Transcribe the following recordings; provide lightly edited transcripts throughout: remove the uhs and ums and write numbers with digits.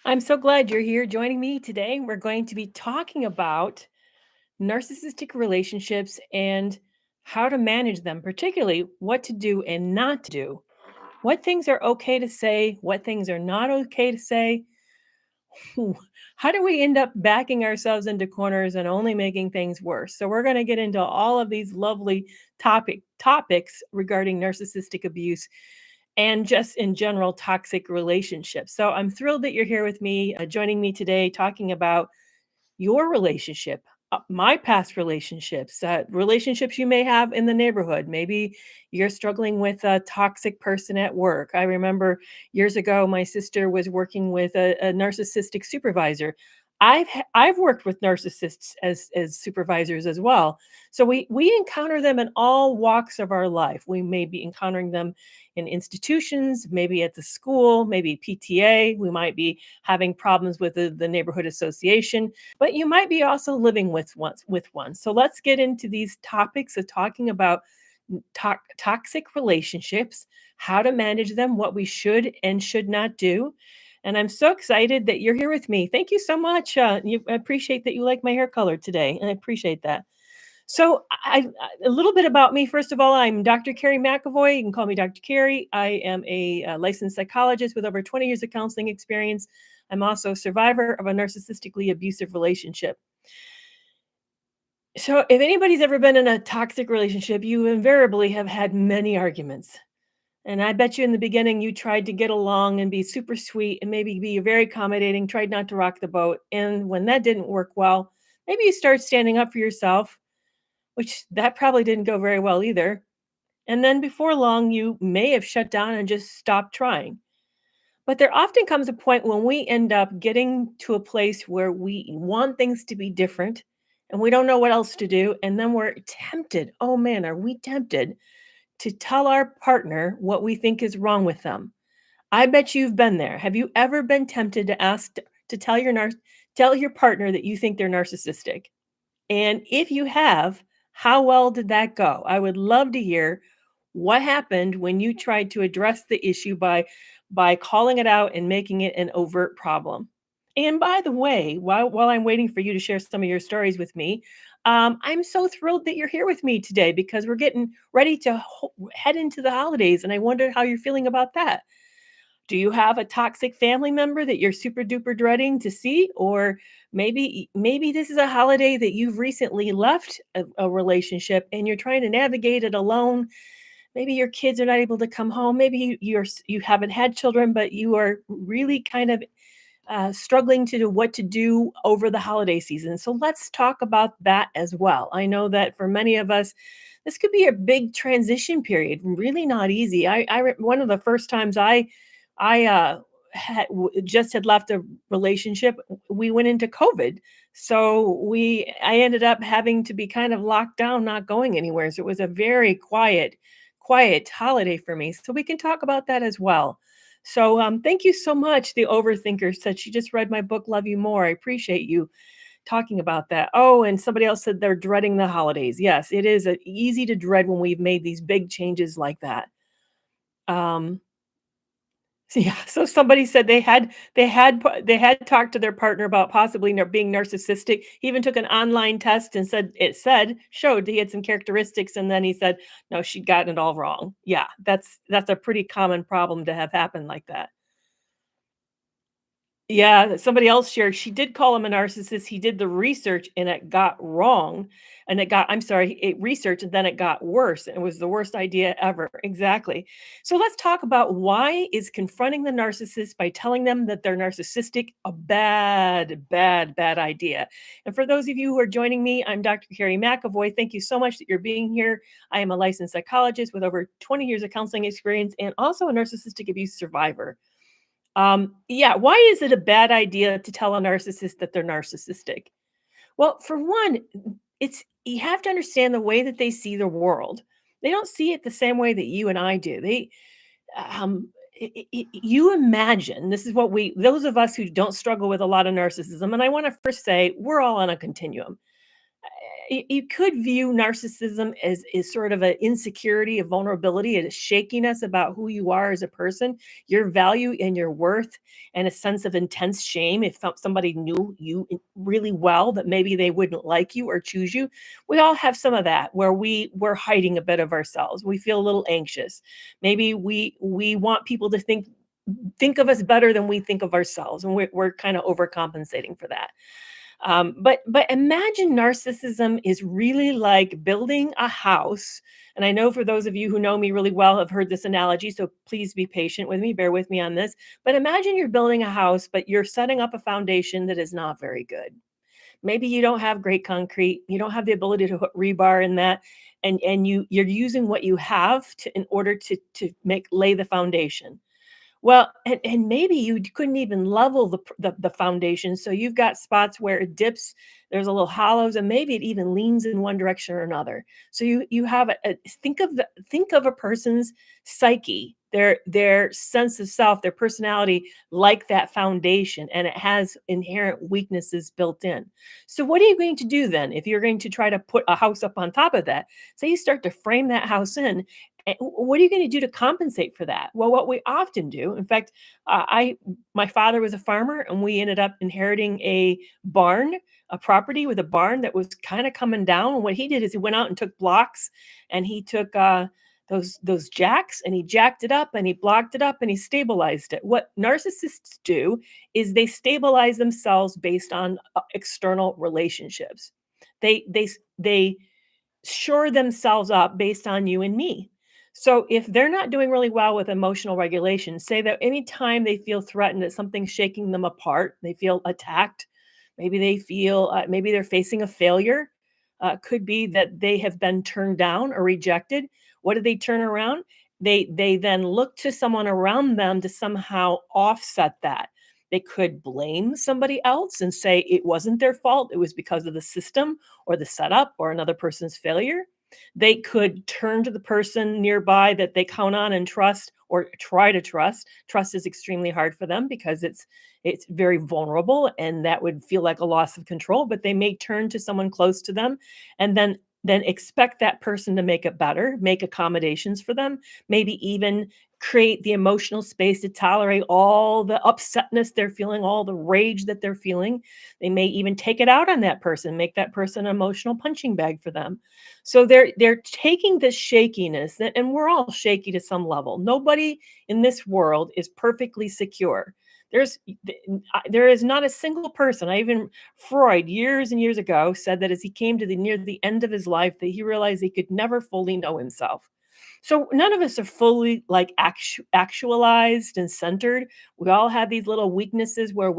I'm so glad you're here joining me today. We're going to be talking about narcissistic relationships and how to manage them, particularly what to do and not to do. What things are okay to say, what things are not okay to say. How do we end up backing ourselves into corners and only making things worse? So we're going to get into all of these lovely topics regarding narcissistic abuse and just in general toxic relationships. So I'm thrilled that you're here with me, joining me today, talking about your relationship, my past relationships, relationships you may have in the neighborhood. Maybe you're struggling with a toxic person at work. I remember years ago, my sister was working with a narcissistic supervisor. I've worked with narcissists as supervisors as well. So we encounter them in all walks of our life. We may be encountering them in institutions, maybe at the school, maybe PTA. We might be having problems with the neighborhood association, but you might be also living with one. So let's get into these topics of talking about toxic relationships, how to manage them, what we should and should not do. And I'm so excited that you're here with me. Thank you so much. I appreciate that you like my hair color today, and I appreciate that. So, a little bit about me. First of all, I'm Dr. Kerry McAvoy. You can call me Dr. Kerry. I am a licensed psychologist with over 20 years of counseling experience. I'm also a survivor of a narcissistically abusive relationship. So, if anybody's ever been in a toxic relationship, you invariably have had many arguments. And I bet you in the beginning you tried to get along and be super sweet and maybe be very accommodating, tried not to rock the boat. And when that didn't work well, maybe you start standing up for yourself, which that probably didn't go very well either. And then before long, you may have shut down and just stopped trying. But there often comes a point when we end up getting to a place where we want things to be different and we don't know what else to do. And then we're tempted. Oh man, are we tempted to tell our partner what we think is wrong with them? I bet you've been there. Have you ever been tempted to ask to tell your partner that you think they're narcissistic? And if you have, how well did that go? I would love to hear what happened when you tried to address the issue by calling it out and making it an overt problem. And by the way, while I'm waiting for you to share some of your stories with me, I'm so thrilled that you're here with me today because we're getting ready to head into the holidays, and I wonder how you're feeling about that. Do you have a toxic family member that you're super duper dreading to see? Or maybe this is a holiday that you've recently left a relationship and you're trying to navigate it alone. Maybe your kids are not able to come home. Maybe you haven't had children, but you are really kind of struggling to do what to do over the holiday season. So let's talk about that as well. I know that for many of us, this could be a big transition period. Really not easy. One of the first times I just had left a relationship. We went into COVID, so I ended up having to be kind of locked down, not going anywhere. So it was a very quiet holiday for me. So we can talk about that as well. So thank you so much. The overthinker said she just read my book, Love You More. I appreciate you talking about that. Oh, and somebody else said they're dreading the holidays. Yes, it is easy to dread when we've made these big changes like that. Um, Yeah, so somebody said they had talked to their partner about possibly being narcissistic. He even took an online test and showed he had some characteristics, and then he said, "No, she'd gotten it all wrong." Yeah, that's a pretty common problem to have happen like that. Yeah, somebody else shared she did call him a narcissist. He did the research and it got wrong. And I'm sorry, it researched and then it got worse. And it was the worst idea ever. Exactly. So let's talk about why is confronting the narcissist by telling them that they're narcissistic a bad idea. And for those of you who are joining me, I'm Dr. Kerry McAvoy. Thank you so much that you're being here. I am a licensed psychologist with over 20 years of counseling experience and also a narcissistic abuse survivor. Yeah, why is it a bad idea to tell a narcissist that they're narcissistic? Well, for one, it's you have to understand the way that they see the world. They don't see it the same way that you and I do. You imagine this is what those of us who don't struggle with a lot of narcissism, and I want to first say we're all on a continuum. You could view narcissism as is sort of an insecurity, a vulnerability, and a shakiness about who you are as a person, your value and your worth, and a sense of intense shame. If somebody knew you really well, that maybe they wouldn't like you or choose you. We all have some of that where we're hiding a bit of ourselves. We feel a little anxious. Maybe we want people to think of us better than we think of ourselves, and we're kind of overcompensating for that. But imagine narcissism is really like building a house. And I know for those of you who know me really well have heard this analogy, so please be patient with me, bear with me on this. But imagine you're building a house, but you're setting up a foundation that is not very good. Maybe you don't have great concrete, you don't have the ability to put rebar in that, and you're using what you have to in order to make lay the foundation. Well, and maybe you couldn't even level the foundation, so you've got spots where it dips, there's a little hollows, and maybe it even leans in one direction or another. So you have think of a person's psyche, their sense of self, their personality like that foundation, and it has inherent weaknesses built in. So what are you going to do then if you're going to try to put a house up on top of that? Say you start to frame that house in, what are you going to do to compensate for that? Well, what we often do, in fact, I my father was a farmer, and we ended up inheriting a barn, a property with a barn that was kind of coming down. And what he did is he went out and took blocks, and he took those jacks, and he jacked it up, and he blocked it up, and he stabilized it. What narcissists do is they stabilize themselves based on external relationships. They shore themselves up based on you and me. So if they're not doing really well with emotional regulation, say that anytime they feel threatened, that something's shaking them apart, they feel attacked, maybe they feel, maybe they're facing a failure, could be that they have been turned down or rejected. What do they turn around? They then look to someone around them to somehow offset that. They could blame somebody else and say it wasn't their fault, it was because of the system or the setup or another person's failure. They could turn to the person nearby that they count on and trust or try to trust. Trust is extremely hard for them because it's very vulnerable, and that would feel like a loss of control, but they may turn to someone close to them and then expect that person to make it better, make accommodations for them, maybe even create the emotional space to tolerate all the upsetness they're feeling, all the rage that they're feeling. They may even take it out on that person, make that person an emotional punching bag for them. So they're taking this shakiness, and we're all shaky to some level. Nobody in this world is perfectly secure. There's there is not a single person. I even Freud years and years ago said that as he came to the near the end of his life, that he realized he could never fully know himself. So none of us are fully like actualized and centered. We all have these little weaknesses where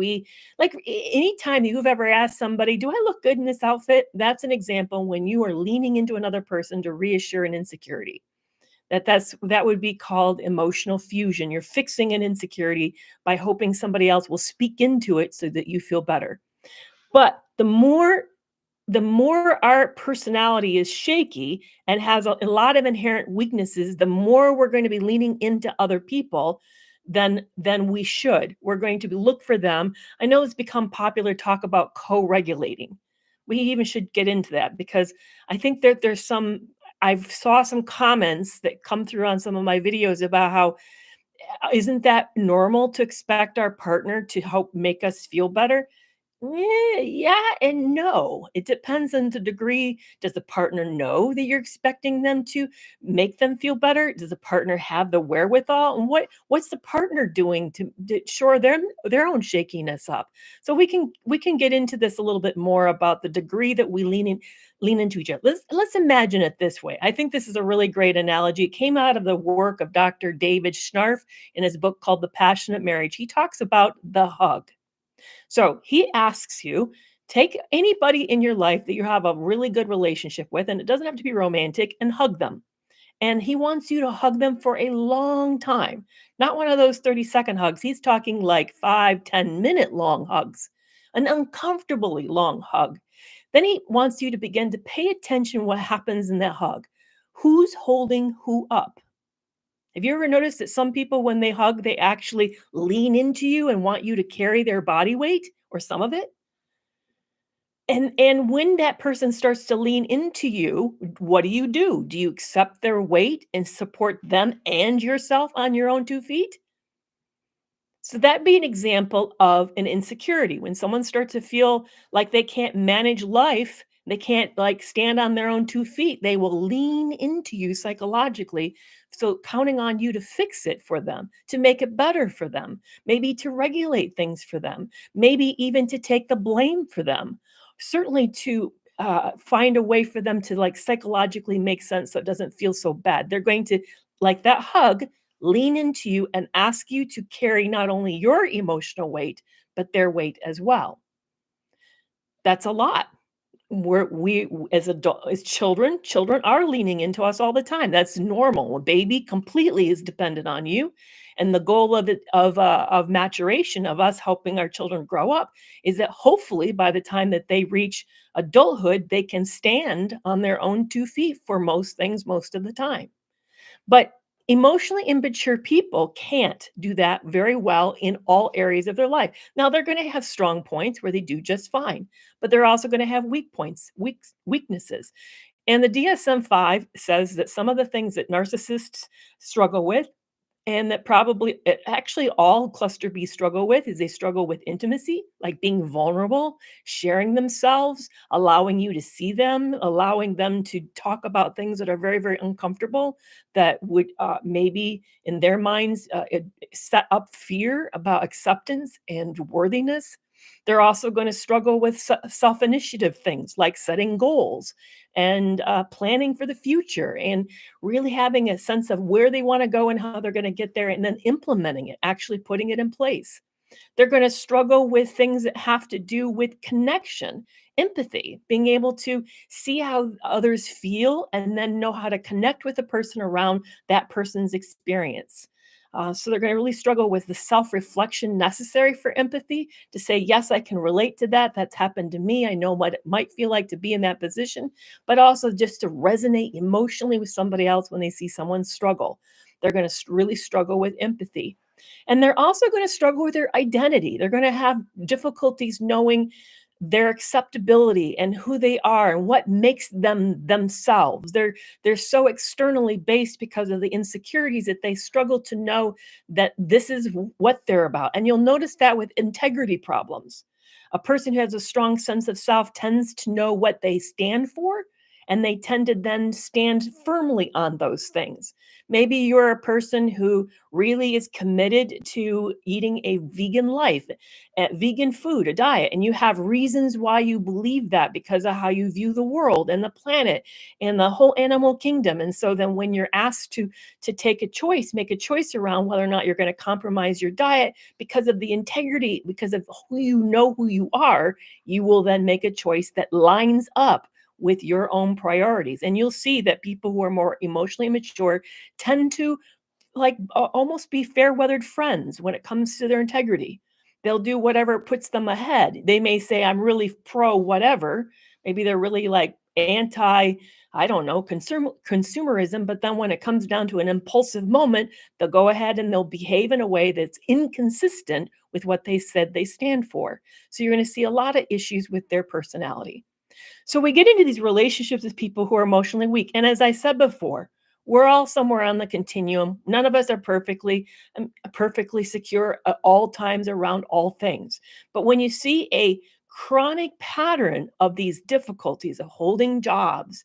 anytime you've ever asked somebody, "Do I look good in this outfit?" That's an example when you are leaning into another person to reassure an insecurity. That would be called emotional fusion. You're fixing an insecurity by hoping somebody else will speak into it so that you feel better. But the more our personality is shaky and has a lot of inherent weaknesses, the more we're going to be leaning into other people than we should. We're going to look for them. I know it's become popular talk about co-regulating. We even should get into that because I think that there's some I've saw some comments that come through on some of my videos about how isn't that normal to expect our partner to help make us feel better? Yeah and no. It depends on the degree. Does the partner know that you're expecting them to make them feel better? Does the partner have the wherewithal? And what's the partner doing to shore their own shakiness up? So we can get into this a little bit more about the degree that we lean into each other. Let's imagine it this way. I think this is a really great analogy. It came out of the work of Dr. David Schnarf in his book called The Passionate Marriage. He talks about the hug. So he asks you, take anybody in your life that you have a really good relationship with, and it doesn't have to be romantic, and hug them. And he wants you to hug them for a long time, not one of those 30-second hugs. He's talking like 5, 10 minute long hugs, an uncomfortably long hug. Then he wants you to begin to pay attention what happens in that hug. Who's holding who up? Have you ever noticed that some people, when they hug, they actually lean into you and want you to carry their body weight or some of it? And when that person starts to lean into you, what do? Do you accept their weight and support them and yourself on your own 2 feet? So that be an example of an insecurity. When someone starts to feel like they can't manage life, they can't like stand on their own 2 feet, they will lean into you psychologically. So counting on you to fix it for them, to make it better for them, maybe to regulate things for them, maybe even to take the blame for them, certainly to find a way for them to like psychologically make sense so it doesn't feel so bad. They're going to like that hug lean into you and ask you to carry not only your emotional weight, but their weight as well. That's a lot. As adult, as children are leaning into us all the time. That's normal. A baby completely is dependent on you, and the goal of it of maturation of us helping our children grow up is that hopefully by the time that they reach adulthood, they can stand on their own 2 feet for most things most of the time. But emotionally immature people can't do that very well in all areas of their life. Now, they're going to have strong points where they do just fine, but they're also going to have weak points, weaknesses. And the DSM-5 says that some of the things that narcissists struggle with and that probably actually all cluster B struggle with is they struggle with intimacy, like being vulnerable, sharing themselves, allowing you to see them, allowing them to talk about things that are very, very uncomfortable that would maybe in their minds set up fear about acceptance and worthiness. They're also going to struggle with self initiative things like setting goals and planning for the future and really having a sense of where they want to go and how they're going to get there and then implementing it, actually putting it in place. They're going to struggle with things that have to do with connection, empathy, being able to see how others feel and then know how to connect with the person around that person's experience. So they're going to really struggle with the self reflection necessary for empathy to say, yes, I can relate to that. That's happened to me. I know what it might feel like to be in that position, but also just to resonate emotionally with somebody else when they see someone struggle. They're going to really struggle with empathy. And they're also going to struggle with their identity. They're going to have difficulties knowing their acceptability and who they are and what makes them themselves. They're so externally based because of the insecurities that they struggle to know that this is what they're about. And you'll notice that with integrity problems. A person who has a strong sense of self tends to know what they stand for and they tend to then stand firmly on those things. Maybe you're a person who really is committed to eating a vegan life, vegan food, a diet, and you have reasons why you believe that because of how you view the world and the planet and the whole animal kingdom. And so then when you're asked to take a choice, make a choice around whether or not you're going to compromise your diet because of the integrity, because of who you know who you are, you will then make a choice that lines up with your own priorities. And you'll see that people who are more emotionally mature tend to like almost be fair weathered friends when it comes to their integrity. They'll do whatever puts them ahead. They may say, I'm really pro whatever. Maybe they're really like anti, I don't know, consumerism. But then when it comes down to an impulsive moment, they'll go ahead and they'll behave in a way that's inconsistent with what they said they stand for. So you're going to see a lot of issues with their personality. So we get into these relationships with people who are emotionally weak. And as I said before, we're all somewhere on the continuum. None of us are perfectly secure at all times around all things. But when you see a chronic pattern of these difficulties of holding jobs,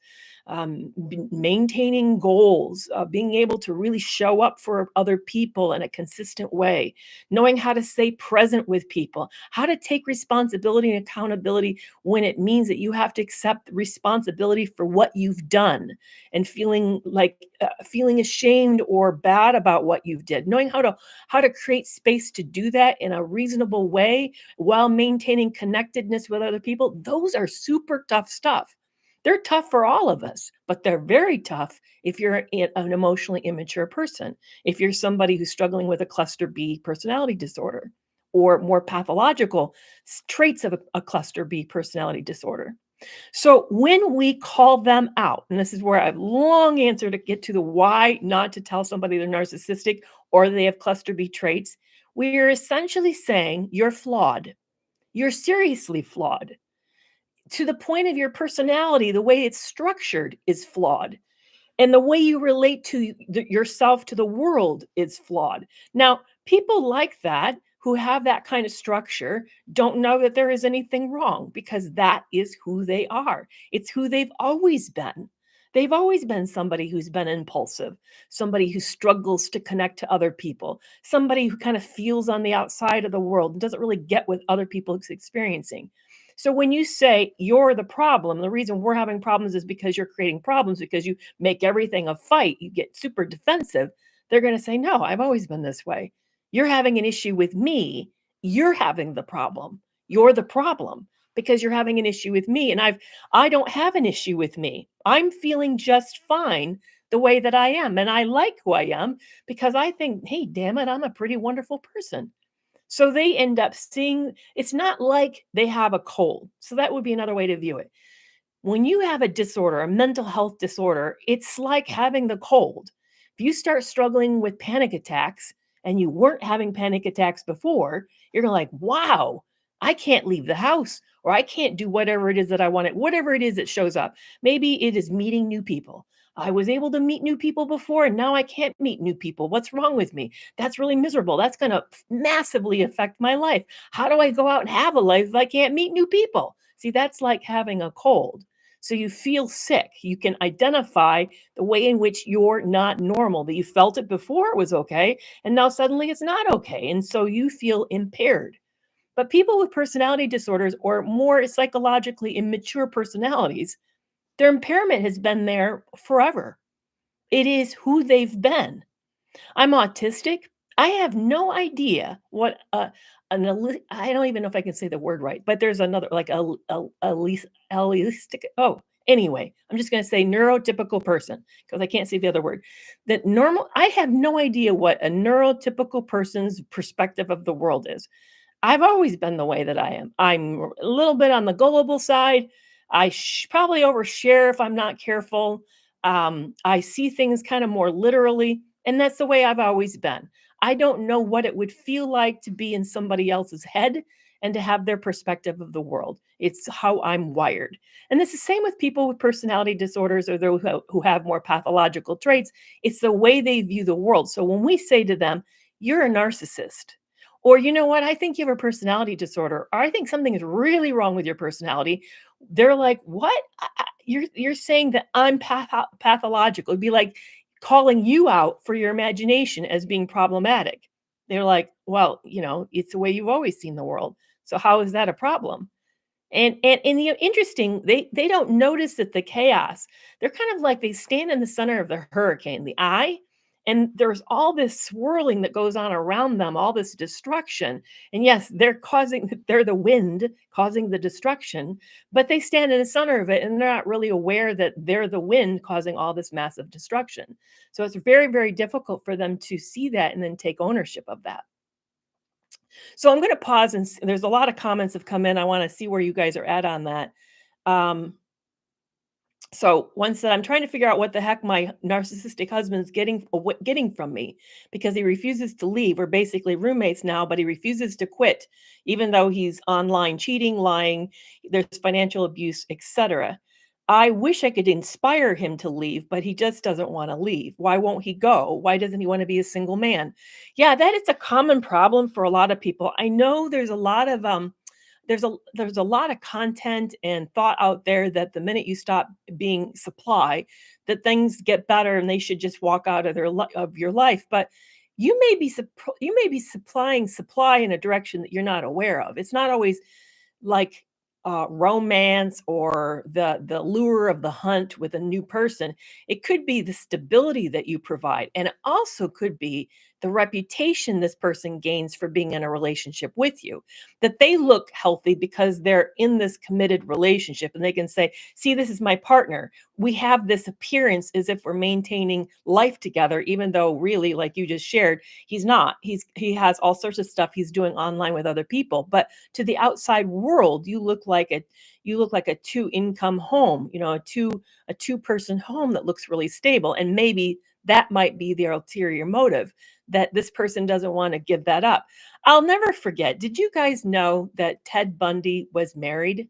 maintaining goals, being able to really show up for other people in a consistent way, knowing how to stay present with people, how to take responsibility and accountability when it means that you have to accept responsibility for what you've done and feeling like feeling ashamed or bad about what you did, knowing how to create space to do that in a reasonable way while maintaining connectedness with other people. Those are super tough stuff. They're tough for all of us, but they're very tough if you're an emotionally immature person, if you're somebody who's struggling with a cluster B personality disorder or more pathological traits of a cluster B personality disorder. So when we call them out, and this is where I've long answered to get to the why not to tell somebody they're narcissistic or they have cluster B traits, we're essentially saying you're flawed. You're seriously flawed. to the point of your personality, the way it's structured is flawed. And the way you relate to yourself to the world is flawed. Now, people like that who have that kind of structure don't know that there is anything wrong because that is who they are. It's who they've always been. They've always been somebody who's been impulsive, somebody who struggles to connect to other people, somebody who kind of feels on the outside of the world and doesn't really get what other people is experiencing. So when you say you're the problem, the reason we're having problems is because you're creating problems because you make everything a fight, you get super defensive. They're going to say, no, I've always been this way. You're having an issue with me. You're having the problem. You're the problem because you're having an issue with me. And I don't have an issue with me. I'm feeling just fine the way that I am. And I like who I am because I think, hey, damn it, I'm a pretty wonderful person. So they end up seeing it's not like they have a cold. So that would be another way to view it. When you have a disorder, a mental health disorder, it's like having the cold. If you start struggling with panic attacks and you weren't having panic attacks before, you're like, wow, I can't leave the house or I can't do whatever it is that I want it, whatever it is that shows up. Maybe it is meeting new people. I was able to meet new people before and now I can't meet new people. What's wrong with me? That's really miserable. That's going to massively affect my life. How do I go out and have a life if I can't meet new people? See, that's like having a cold. So you feel sick. You can identify the way in which you're not normal, that you felt it before it was okay, and now suddenly it's not okay. And so you feel impaired. But people with personality disorders or more psychologically immature personalities, their impairment has been there forever. It is who they've been. I'm autistic. I have no idea what I don't even know if I can say the word right, but there's another like allistic. Oh, anyway, I'm just going to say neurotypical person because I can't say the other word. That normal. I have no idea what a neurotypical person's perspective of the world is. I've always been the way that I am. I'm a little bit on the gullible side. I probably overshare if I'm not careful. I see things kind of more literally, and that's the way I've always been. I don't know what it would feel like to be in somebody else's head and to have their perspective of the world. It's how I'm wired. And it's the same with people with personality disorders or those who have more pathological traits. It's the way they view the world. So when we say to them, you're a narcissist, or you know what, I think you have a personality disorder, or I think something is really wrong with your personality. They're like, what? You're saying that I'm pathological. It'd be like calling you out for your imagination as being problematic. They're like, well, it's the way you've always seen the world. So how is that a problem? And interesting, they don't notice that the chaos. They're kind of like they stand in the center of the hurricane, the eye, and there's all this swirling that goes on around them, all this destruction. And yes, they're the wind causing the destruction, but they stand in the center of it and they're not really aware that they're the wind causing all this massive destruction. So it's very, very difficult for them to see that and then take ownership of that. So I'm going to pause and there's a lot of comments have come in. I want to see where you guys are at on that. Um, so one said, I'm trying to figure out what the heck my narcissistic husband's getting from me because he refuses to leave. We're basically roommates now, but he refuses to quit, even though he's online cheating, lying, there's financial abuse, etc. I wish I could inspire him to leave, but he just doesn't want to leave. Why won't he go? Why doesn't he want to be a single man? Yeah, that is a common problem for a lot of people. I know there's a lot of there's a lot of content and thought out there that the minute you stop being supply, that things get better and they should just walk out of of your life. But you may be supplying supply in a direction that you're not aware of. It's not always like romance or the lure of the hunt with a new person. It could be the stability that you provide, and it also could be the reputation this person gains for being in a relationship with you, that they look healthy because they're in this committed relationship and they can say, see, this is my partner. We have this appearance as if we're maintaining life together, even though really, like you just shared, he's not. He has all sorts of stuff he's doing online with other people, but to the outside world, you look like a two-income home, a two-person home that looks really stable. And maybe that might be their ulterior motive, that this person doesn't want to give that up. I'll never forget. Did you guys know that Ted Bundy was married?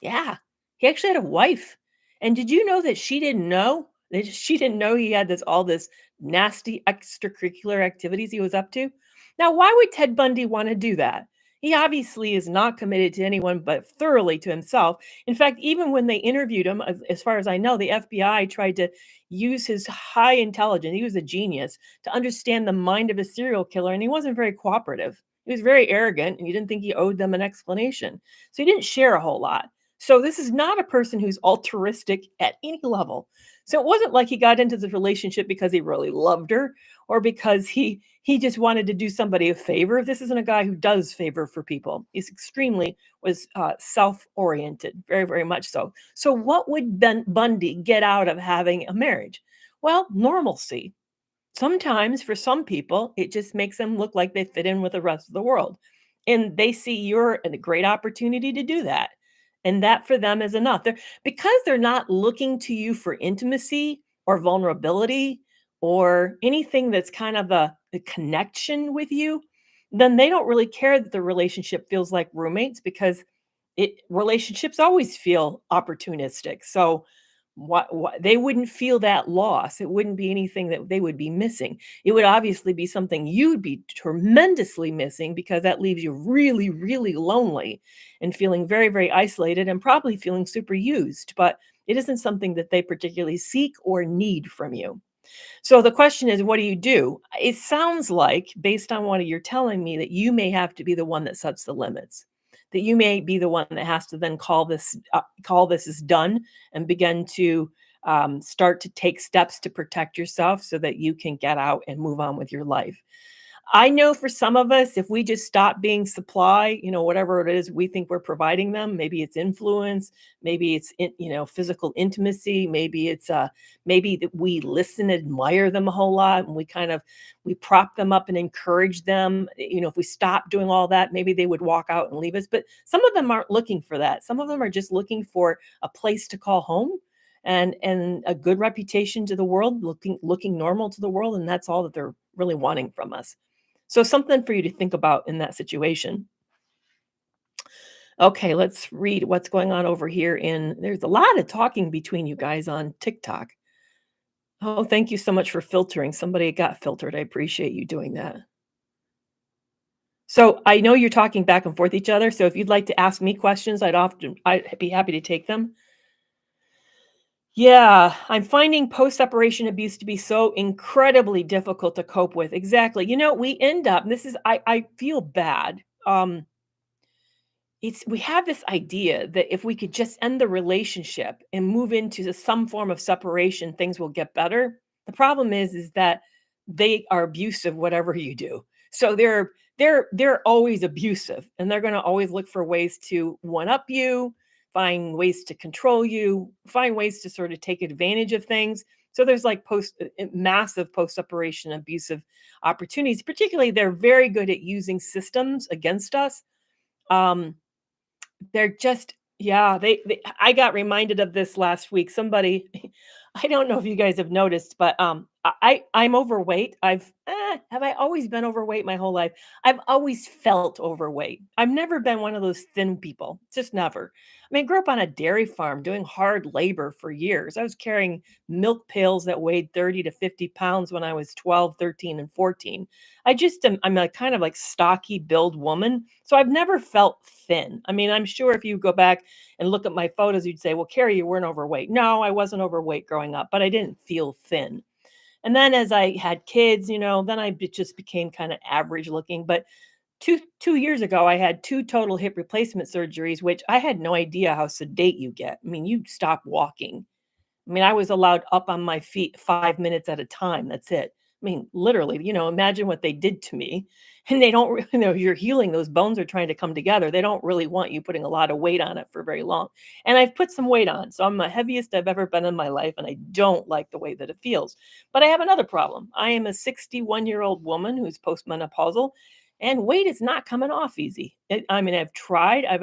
Yeah. He actually had a wife. And did you know that she didn't know? That she didn't know he had all this nasty extracurricular activities he was up to? Now, why would Ted Bundy want to do that? He obviously is not committed to anyone but thoroughly to himself. In fact, even when they interviewed him, as far as I know, the FBI tried to use his high intelligence, he was a genius, to understand the mind of a serial killer, and he wasn't very cooperative. He was very arrogant, and you didn't think he owed them an explanation. So he didn't share a whole lot. So this is not a person who's altruistic at any level. So it wasn't like he got into this relationship because he really loved her or because he just wanted to do somebody a favor. This isn't a guy who does favor for people. He's extremely was self-oriented, very, very much so. So what would Ben Bundy get out of having a marriage? Well, normalcy. Sometimes for some people, it just makes them look like they fit in with the rest of the world. And they see you're a great opportunity to do that. And that for them is enough. Because they're not looking to you for intimacy or vulnerability or anything that's kind of a connection with you, then they don't really care that the relationship feels like roommates because relationships always feel opportunistic. So what they wouldn't feel that loss. It wouldn't be anything that they would be missing. It would obviously be something you'd be tremendously missing because that leaves you really, really lonely and feeling very, very isolated and probably feeling super used. But it isn't something that they particularly seek or need from you. So the question is, what do you do? It sounds like, based on what you're telling me, that you may have to be the one that sets the limits. That you may be the one that has to then call this is done and begin to start to take steps to protect yourself so that you can get out and move on with your life. I know for some of us, if we just stop being supply, whatever it is we think we're providing them, maybe it's influence, maybe it's physical intimacy, maybe it's maybe that we listen, admire them a whole lot, and we prop them up and encourage them. If we stop doing all that, maybe they would walk out and leave us. But some of them aren't looking for that. Some of them are just looking for a place to call home and a good reputation to the world, looking normal to the world, and that's all that they're really wanting from us. So something for you to think about in that situation. Okay, let's read what's going on over here there's a lot of talking between you guys on TikTok. Oh, thank you so much for filtering. Somebody got filtered. I appreciate you doing that. So I know you're talking back and forth each other. So if you'd like to ask me questions, I'd be happy to take them. Yeah, I'm finding post-separation abuse to be so incredibly difficult to cope with. Exactly. We end up, this is I feel bad. We have this idea that if we could just end the relationship and move into some form of separation, things will get better. The problem is that they are abusive whatever you do. So they're always abusive and they're going to always look for ways to one up you, find ways to control you, find ways to sort of take advantage of things. So there's like massive post separation abusive opportunities. Particularly, they're very good at using systems against us. Um, they're just yeah, I got reminded of this last week. Somebody I don't know if you guys have noticed, but, I'm overweight. Have I always been overweight my whole life? I've always felt overweight. I've never been one of those thin people, just never. I mean, I grew up on a dairy farm doing hard labor for years. I was carrying milk pails that weighed 30 to 50 pounds when I was 12, 13, and 14. I'm a kind of like stocky build woman, so I've never felt thin. I mean, I'm sure if you go back and look at my photos, you'd say, "Well, Kerry, you weren't overweight." No, I wasn't overweight growing up, but I didn't feel thin. And then as I had kids, then just became kind of average looking. But two years ago, I had two total hip replacement surgeries, which I had no idea how sedate you get. I mean, you stop walking. I mean, I was allowed up on my feet 5 minutes at a time, that's it. I mean, literally, imagine what they did to me, and they don't really you're healing, those bones are trying to come together, they don't really want you putting a lot of weight on it for very long, and I've put some weight on, so I'm the heaviest I've ever been in my life, and I don't like the way that it feels. But I have another problem. I am a 61-year-old woman who's postmenopausal, and weight is not coming off easy. I mean, I've tried, I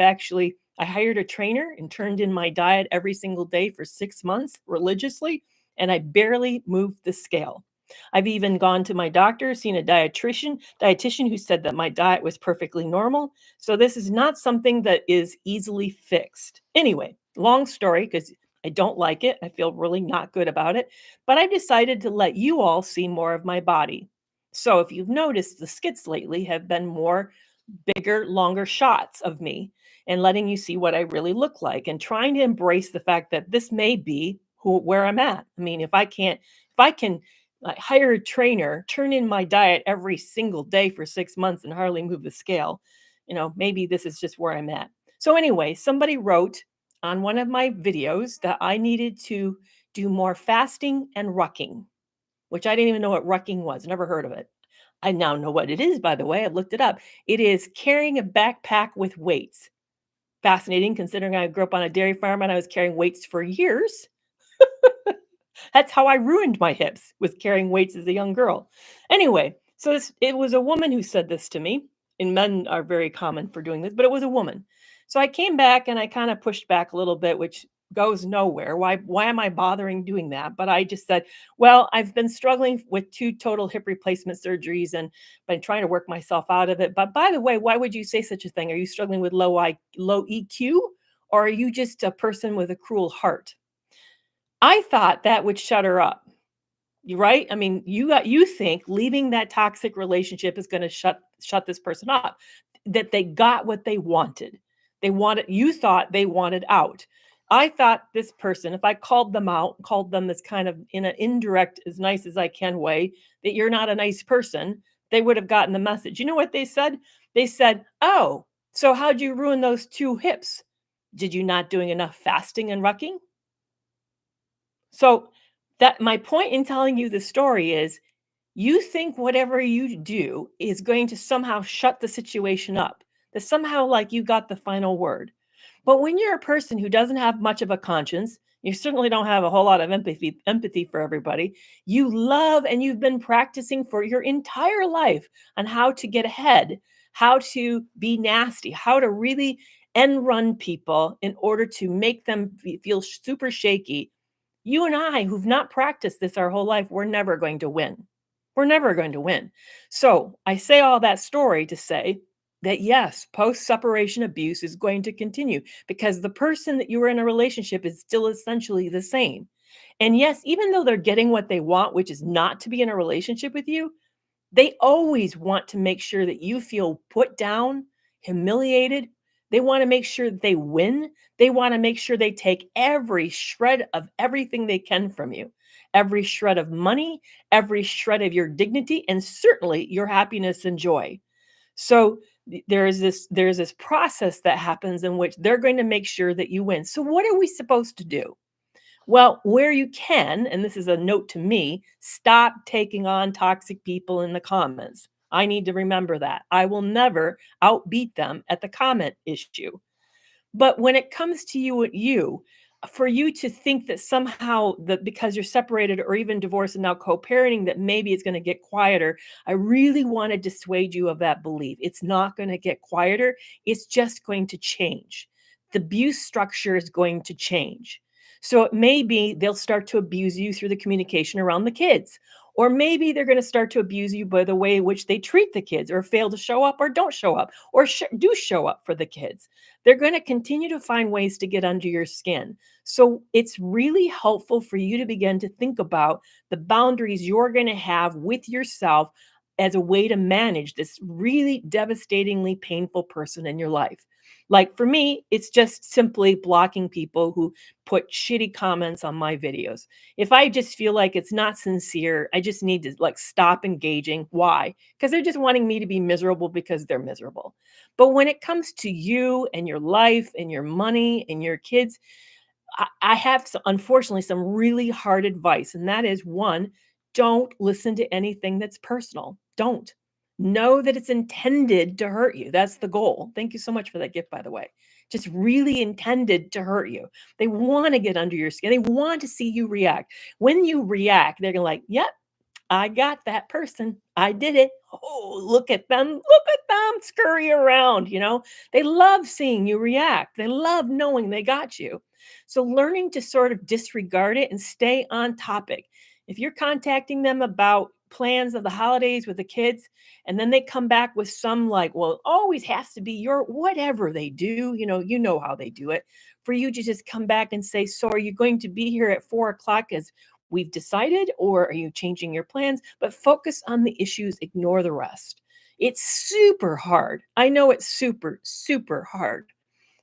hired a trainer and turned in my diet every single day for 6 months religiously, and I barely moved the scale. I've even gone to my doctor, seen a dietitian who said that my diet was perfectly normal. So this is not something that is easily fixed. Anyway, Long story because I don't like it. I feel really not good about it. But I decided to let you all see more of my body. So if you've noticed, the skits lately have been more bigger, longer shots of me and letting you see what I really look like and trying to embrace the fact that this may be where I'm at. I mean, if I can like hire a trainer, turn in my diet every single day for 6 months and hardly move the scale, maybe this is just where I'm at. So anyway, somebody wrote on one of my videos that I needed to do more fasting and rucking, which I didn't even know what rucking was. Never heard of it. I now know what it is, by the way. I've looked it up. It is carrying a backpack with weights. Fascinating, considering I grew up on a dairy farm and I was carrying weights for years. That's how I ruined my hips, was carrying weights as a young girl. Anyway, so it was a woman who said this to me, and men are very common for doing this, but it was a woman. So I came back and I kind of pushed back a little bit, which goes nowhere. Why am I bothering doing that? But I just said, well, I've been struggling with 2 total hip replacement surgeries and been trying to work myself out of it. But by the way, why would you say such a thing? Are you struggling with low EQ, or are you just a person with a cruel heart? I thought that would shut her up. You right? I mean, you think leaving that toxic relationship is gonna shut this person up, that they got what they wanted. You thought they wanted out. I thought this person, if I called them out, called them as kind of in an indirect, as nice as I can way, that you're not a nice person, they would have gotten the message. You know what they said? They said, "Oh, so how'd you ruin those 2 hips? Did you not doing enough fasting and rucking?" So that my point in telling you the story is you think whatever you do is going to somehow shut the situation up, that somehow like you got the final word. But when you're a person who doesn't have much of a conscience, you certainly don't have a whole lot of empathy for everybody. You love and you've been practicing for your entire life on how to get ahead, how to be nasty, how to really end run people in order to make them feel super shaky. You and I, who've not practiced this our whole life, we're never going to win. We're never going to win. So I say all that story to say that yes, post separation abuse is going to continue because the person that you were in a relationship is still essentially the same. And yes, even though they're getting what they want, which is not to be in a relationship with you, they always want to make sure that you feel put down, humiliated. They want to make sure that they win. They want to make sure they take every shred of everything they can from you, every shred of money, every shred of your dignity, and certainly your happiness and joy. So there is this process that happens in which they're going to make sure that you win. So what are we supposed to do? Well, where you can, and this is a note to me, stop taking on toxic people in the comments. I need to remember that. I will never outbeat them at the comment issue. But when it comes to you, for you to think that somehow that because you're separated or even divorced and now co-parenting, that maybe it's going to get quieter, I really want to dissuade you of that belief. It's not going to get quieter. It's just going to change. The abuse structure is going to change. So it may be they'll start to abuse you through the communication around the kids. Or maybe they're going to start to abuse you by the way in which they treat the kids or fail to show up or don't show up or do show up for the kids. They're going to continue to find ways to get under your skin. So it's really helpful for you to begin to think about the boundaries you're going to have with yourself as a way to manage this really devastatingly painful person in your life. Like for me, it's just simply blocking people who put shitty comments on my videos. If I just feel like it's not sincere, I just need to like stop engaging. Why? Because they're just wanting me to be miserable because they're miserable. But when it comes to you and your life and your money and your kids, I have unfortunately some really hard advice. And that is one, don't listen to anything that's personal. Don't. Know that it's intended to hurt you. That's the goal. Thank you so much for that gift, by the way. Just really intended to hurt you. They want to get under your skin. They want to see you react. When you react, they're going to like, yep, I got that person. I did it. Oh, look at them. Look at them scurry around. They love seeing you react. They love knowing they got you. So learning to sort of disregard it and stay on topic. If you're contacting them about plans of the holidays with the kids, and then they come back with some like, well, it always has to be your whatever they do, you know how they do it. For you to just come back and say, so are you going to be here at 4 o'clock as we've decided, or are you changing your plans? But focus on the issues, ignore the rest. It's super hard. I know it's super, super hard.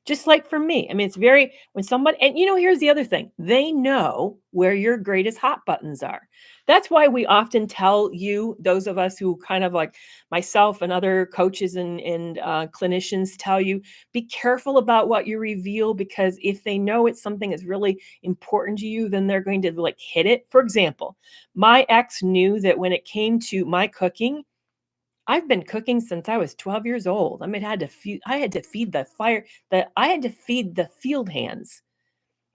Just like for me, I mean, it's very when somebody and here's the other thing. They know where your greatest hot buttons are. That's why we often tell you, those of us who kind of like myself and other coaches and clinicians tell you, be careful about what you reveal because if they know it's something that's really important to you, then they're going to like hit it. For example, my ex knew that when it came to my cooking, I've been cooking since I was 12 years old. I mean, I had to feed the fire the I had to feed the field hands.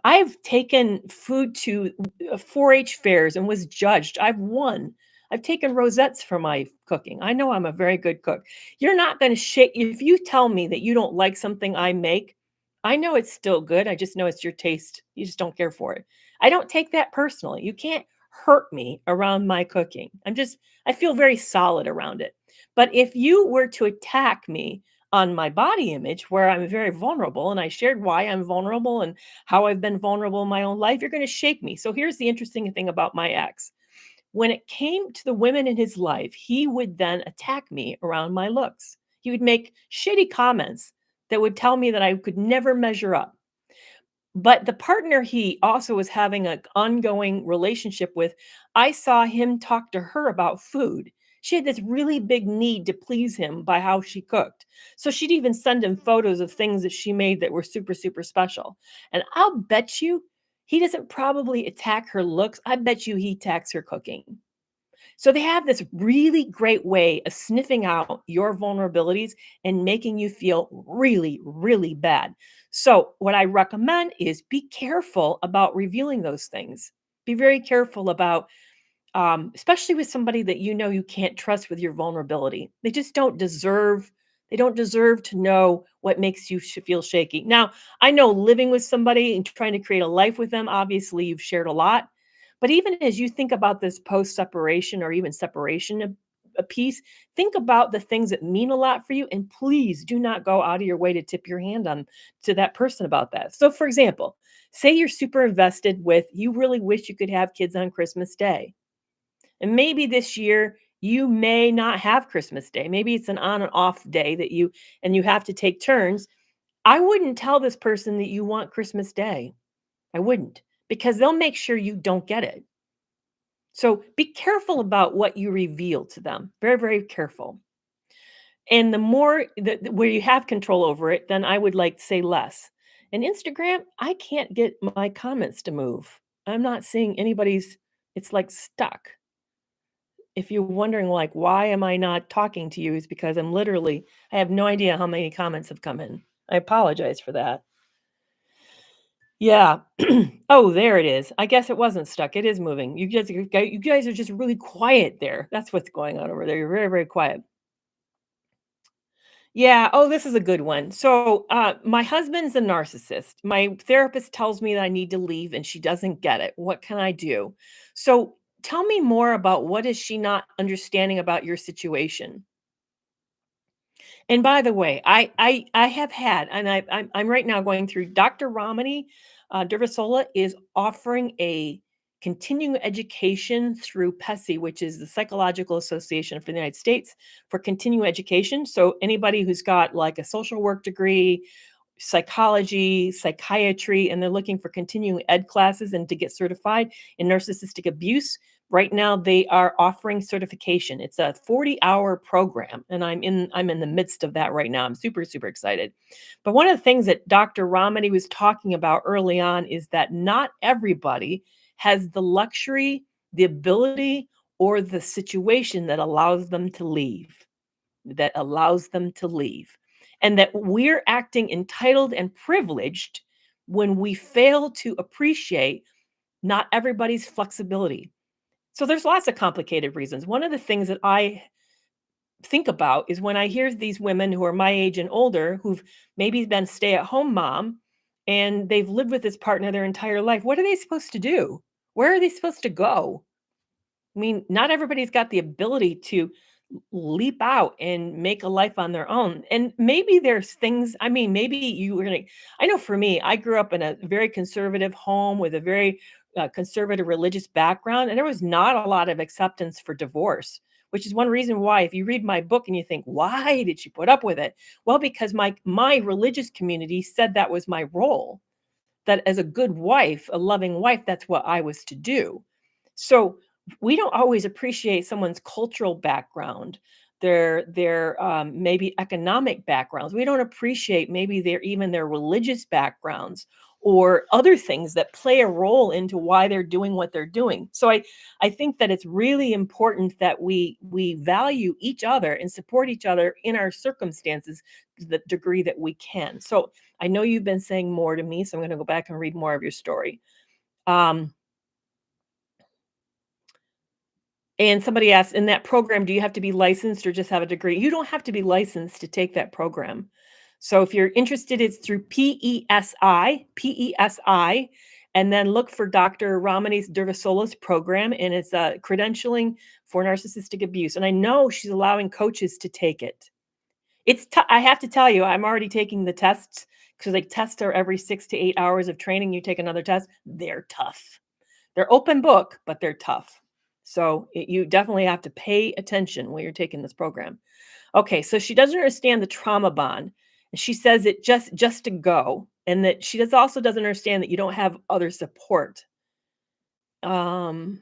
I've taken food to 4-H fairs and was judged. I've won. I've taken rosettes for my cooking. I know I'm a very good cook. You're not going to shake if you tell me that you don't like something I make. I know it's still good. I just know it's your taste. You just don't care for it. I don't take that personally. You can't hurt me around my cooking. I feel very solid around it. But if you were to attack me on my body image where I'm very vulnerable and I shared why I'm vulnerable and how I've been vulnerable in my own life, you're going to shake me. So here's the interesting thing about my ex. When it came to the women in his life, he would then attack me around my looks. He would make shitty comments that would tell me that I could never measure up. But the partner he also was having an ongoing relationship with, I saw him talk to her about food. She had this really big need to please him by how she cooked. So she'd even send him photos of things that she made that were super, super special. And I'll bet you he doesn't probably attack her looks. I bet you he attacks her cooking. So they have this really great way of sniffing out your vulnerabilities and making you feel really, really bad. So, what I recommend is be careful about revealing those things. Be very careful about, especially with somebody that you know you can't trust with your vulnerability. They just don't deserve. They don't deserve to know what makes you feel shaky. Now, I know living with somebody and trying to create a life with them, obviously, you've shared a lot. But even as you think about this post separation or even separation a piece, think about the things that mean a lot for you. And please do not go out of your way to tip your hand on to that person about that. So, for example, say you're super invested with, you really wish you could have kids on Christmas Day. And maybe this year you may not have Christmas Day. Maybe it's an on and off day that you have to take turns. I wouldn't tell this person that you want Christmas Day. I wouldn't because they'll make sure you don't get it. So be careful about what you reveal to them. Very, very careful. And the more that where you have control over it, then I would like to say less. And Instagram, I can't get my comments to move. I'm not seeing anybody's, it's like stuck. If you're wondering like why am I not talking to you, is because I have no idea how many comments have come in. I apologize for that. Yeah. Oh, there it is. I guess it wasn't stuck. It is moving. You guys are just really quiet there. That's what's going on over there. You're very, very quiet. Yeah. Oh, this is a good one. So, my husband's a narcissist. My therapist tells me that I need to leave and she doesn't get it. What can I do? So, tell me more about what is she not understanding about your situation? And by the way, I have had, and I'm right now going through Dr. Ramani Durvasola is offering a continuing education through PESI, which is the Psychological Association for the United States for continuing education. So anybody who's got like a social work degree, psychology, psychiatry, and they're looking for continuing ed classes and to get certified in narcissistic abuse. Right now, they are offering certification. It's a 40-hour program, and I'm in the midst of that right now. I'm super, super excited. But one of the things that Dr. Ramani was talking about early on is that not everybody has the luxury, the ability, or the situation that allows them to leave that allows them to leave. And that we're acting entitled and privileged when we fail to appreciate not everybody's flexibility. So there's lots of complicated reasons. One of the things that I think about is when I hear these women who are my age and older who've maybe been stay-at-home mom and they've lived with this partner their entire life. What are they supposed to do? Where are they supposed to go? I mean, not everybody's got the ability to leap out and make a life on their own. And maybe there's things, I mean, maybe you were going to, I know for me, I grew up in a very conservative home with a very conservative religious background, and there was not a lot of acceptance for divorce, which is one reason why, if you read my book and you think, why did she put up with it? Well, because my religious community said that was my role, that as a good wife, a loving wife, that's what I was to do. So we don't always appreciate someone's cultural background, their maybe economic backgrounds. We don't appreciate maybe their religious backgrounds or other things that play a role into why they're doing what they're doing. So I think that it's really important that we value each other and support each other in our circumstances to the degree that we can. So I know you've been saying more to me, so I'm going to go back and read more of your story. Um, And somebody asked, "In that program, do you have to be licensed or just have a degree?" You don't have to be licensed to take that program. So if you're interested, it's through PESI, and then look for Dr. Ramani's Dervisola's program, and it's credentialing for narcissistic abuse. And I know she's allowing coaches to take it. I have to tell you, I'm already taking the tests because they test her every 6 to 8 hours of training. You take another test, they're tough. They're open book, but they're tough. So you definitely have to pay attention when you're taking this program. Okay, so she doesn't understand the trauma bond. And she says it just to go, and that she also doesn't understand that you don't have other support. Um,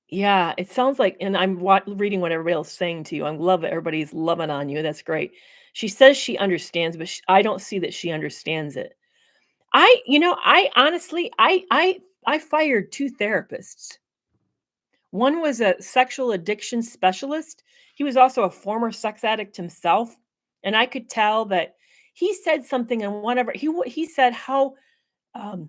yeah, it sounds like, and I'm reading what everybody else is saying to you. I love that everybody's loving on you. That's great. She says she understands, but I don't see that she understands it. I honestly, I fired 2 therapists. One was a sexual addiction specialist. He was also a former sex addict himself, and I could tell that he said something in whatever he said how, um,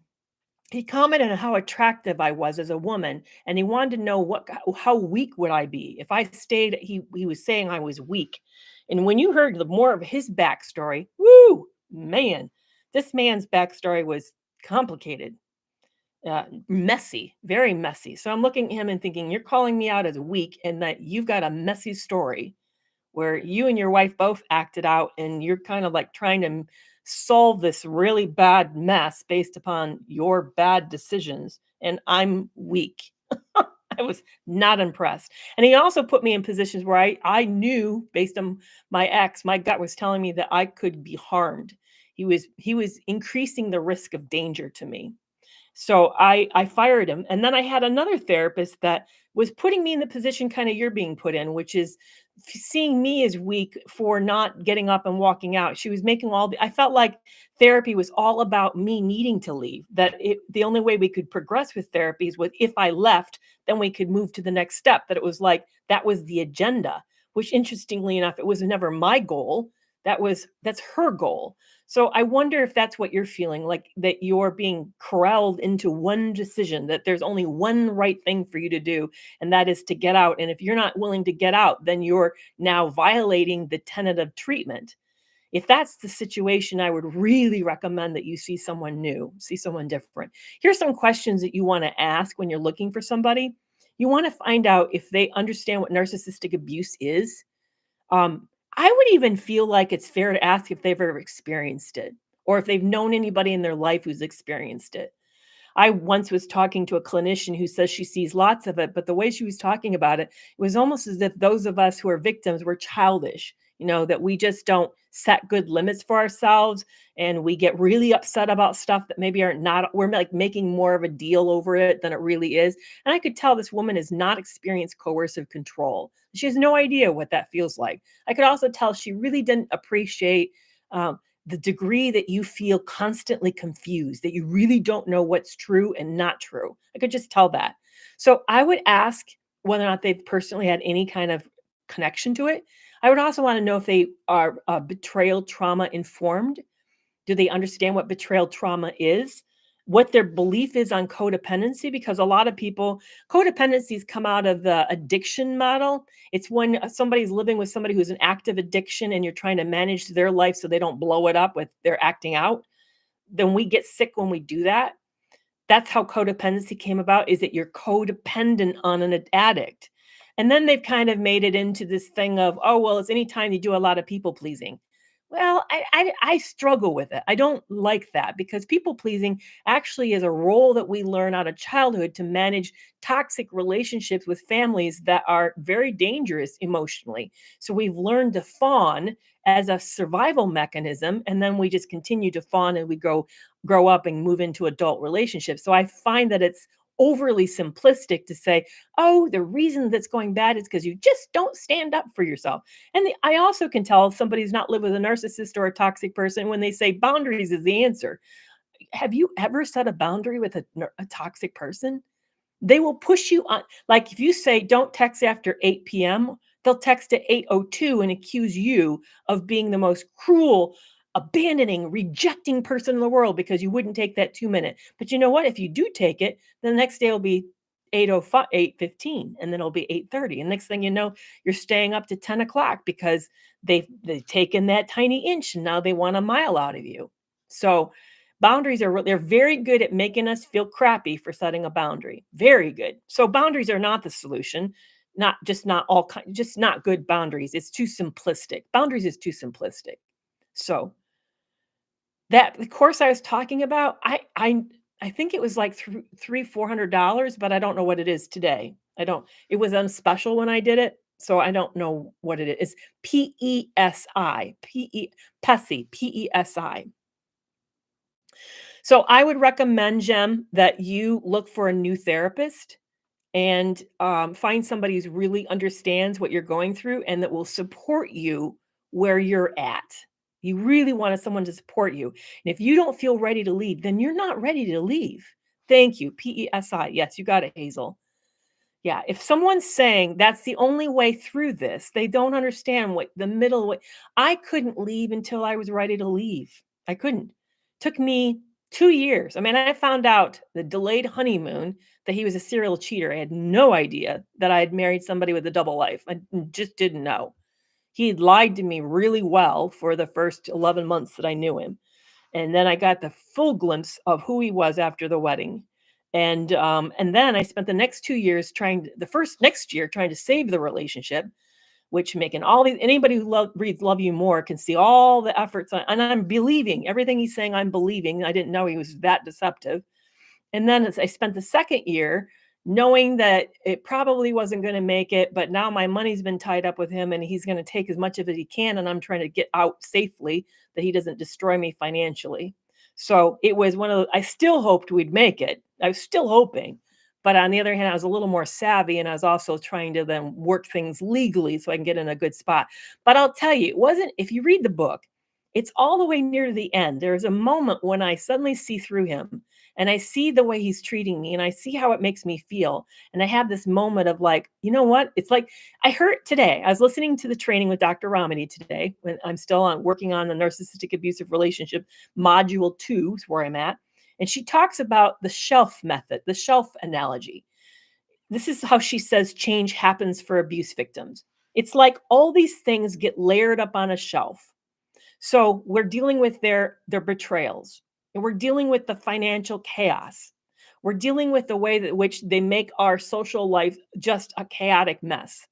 he commented on how attractive I was as a woman, and he wanted to know how weak would I be if I stayed. He was saying I was weak, and when you heard the more of his backstory, woo, man, this man's backstory was complicated, messy, very messy. So I'm looking at him and thinking, you're calling me out as weak, and that you've got a messy story where you and your wife both acted out, and you're kind of like trying to solve this really bad mess based upon your bad decisions. And I'm weak. I was not impressed. And he also put me in positions where I knew based on my ex, my gut was telling me that I could be harmed. He was increasing the risk of danger to me. So I fired him, and then I had another therapist that was putting me in the position kinda you're being put in, which is seeing me as weak for not getting up and walking out. She was making all the I felt like therapy was all about me needing to leave, that the only way we could progress with therapies was if I left, then we could move to the next step, that it was like that was the agenda, which interestingly enough, it was never my goal. That's her goal. So I wonder if that's what you're feeling, like that you're being corralled into one decision, that there's only one right thing for you to do, and that is to get out. And if you're not willing to get out, then you're now violating the tenet of treatment. If that's the situation, I would really recommend that you see someone new, see someone different. Here's some questions that you want to ask when you're looking for somebody. You want to find out if they understand what narcissistic abuse is. um, I would even feel like it's fair to ask if they've ever experienced it or if they've known anybody in their life who's experienced it. I once was talking to a clinician who says she sees lots of it, but the way she was talking about it, it was almost as if those of us who are victims were childish, that we just don't set good limits for ourselves, and we get really upset about stuff that maybe aren't not we're like making more of a deal over it than it really is. And I could tell this woman has not experienced coercive control. She has no idea what that feels like. I could also tell she really didn't appreciate the degree that you feel constantly confused, that you really don't know what's true and not true. I could just tell that. So I would ask whether or not they've personally had any kind of connection to it. I would also want to know if they are betrayal trauma informed. Do they understand what betrayal trauma is? What their belief is on codependency? Because a lot of people, codependencies come out of the addiction model. It's when somebody's living with somebody who's an active addiction and you're trying to manage their life so they don't blow it up with their acting out. Then we get sick when we do that. That's how codependency came about, is that you're codependent on an addict. And then they've kind of made it into this thing of, oh, well, it's anytime you do a lot of people pleasing. Well, I struggle with it. I don't like that because people pleasing actually is a role that we learn out of childhood to manage toxic relationships with families that are very dangerous emotionally. So we've learned to fawn as a survival mechanism, and then we just continue to fawn and we grow up and move into adult relationships. So I find that it's overly simplistic to say, oh, the reason that's going bad is because you just don't stand up for yourself. And I also can tell if somebody's not lived with a narcissist or a toxic person when they say boundaries is the answer. Have you ever set a boundary with a toxic person? They will push you on, like, if you say, "Don't text after 8 PM," they'll text at 8:02 and accuse you of being the most cruel, abandoning, rejecting person in the world because you wouldn't take that 2 minute. But you know what? If you do take it, the next day will be 8:05, 8:15, and then it'll be 8:30. And next thing you know, you're staying up to 10 o'clock because they've taken that tiny inch and now they want a mile out of you. So boundaries they're very good at making us feel crappy for setting a boundary. Very good. So boundaries are not the solution. Not all kind, just not good boundaries. It's too simplistic. Boundaries is too simplistic. So that the course I was talking about, I think it was like $400, but I don't know what it is today. I don't. It was on special when I did it, so I don't know what it is. It's PESI. So I would recommend, Jem, that you look for a new therapist and find somebody who really understands what you're going through and that will support you where you're at. You really wanted someone to support you. And if you don't feel ready to leave, then you're not ready to leave. Thank you. PESI. Yes, you got it, Hazel. Yeah, if someone's saying that's the only way through this, they don't understand what the middle way. I couldn't leave until I was ready to leave. I couldn't. Took me 2 years. I mean, I found out the delayed honeymoon that he was a serial cheater. I had no idea that I had married somebody with a double life. I just didn't know. He had lied to me really well for the first 11 months that I knew him. And then I got the full glimpse of who he was after the wedding. And then I spent the next 2 years the first next year trying to save the relationship, which making all these anybody who reads Love You More can see all the efforts and I'm believing everything he's saying. I'm believing. I didn't know he was that deceptive. And then as I spent the second year knowing that it probably wasn't going to make it, but now my money's been tied up with him and he's going to take as much of it he can. And I'm trying to get out safely that he doesn't destroy me financially. So it was I still hoped we'd make it. I was still hoping. But on the other hand, I was a little more savvy and I was also trying to then work things legally so I can get in a good spot. But I'll tell you, it wasn't, if you read the book, it's all the way near the end. There's a moment when I suddenly see through him and I see the way he's treating me and I see how it makes me feel. And I have this moment of like, you know what? It's like I heard today, I was listening to the training with Dr. Ramani today when I'm still working on the narcissistic abusive relationship module 2 is where I'm at. And she talks about the shelf method, the shelf analogy. This is how she says change happens for abuse victims. It's like all these things get layered up on a shelf. So we're dealing with their betrayals, and we're dealing with the financial chaos. We're dealing with the way that which they make our social life just a chaotic mess.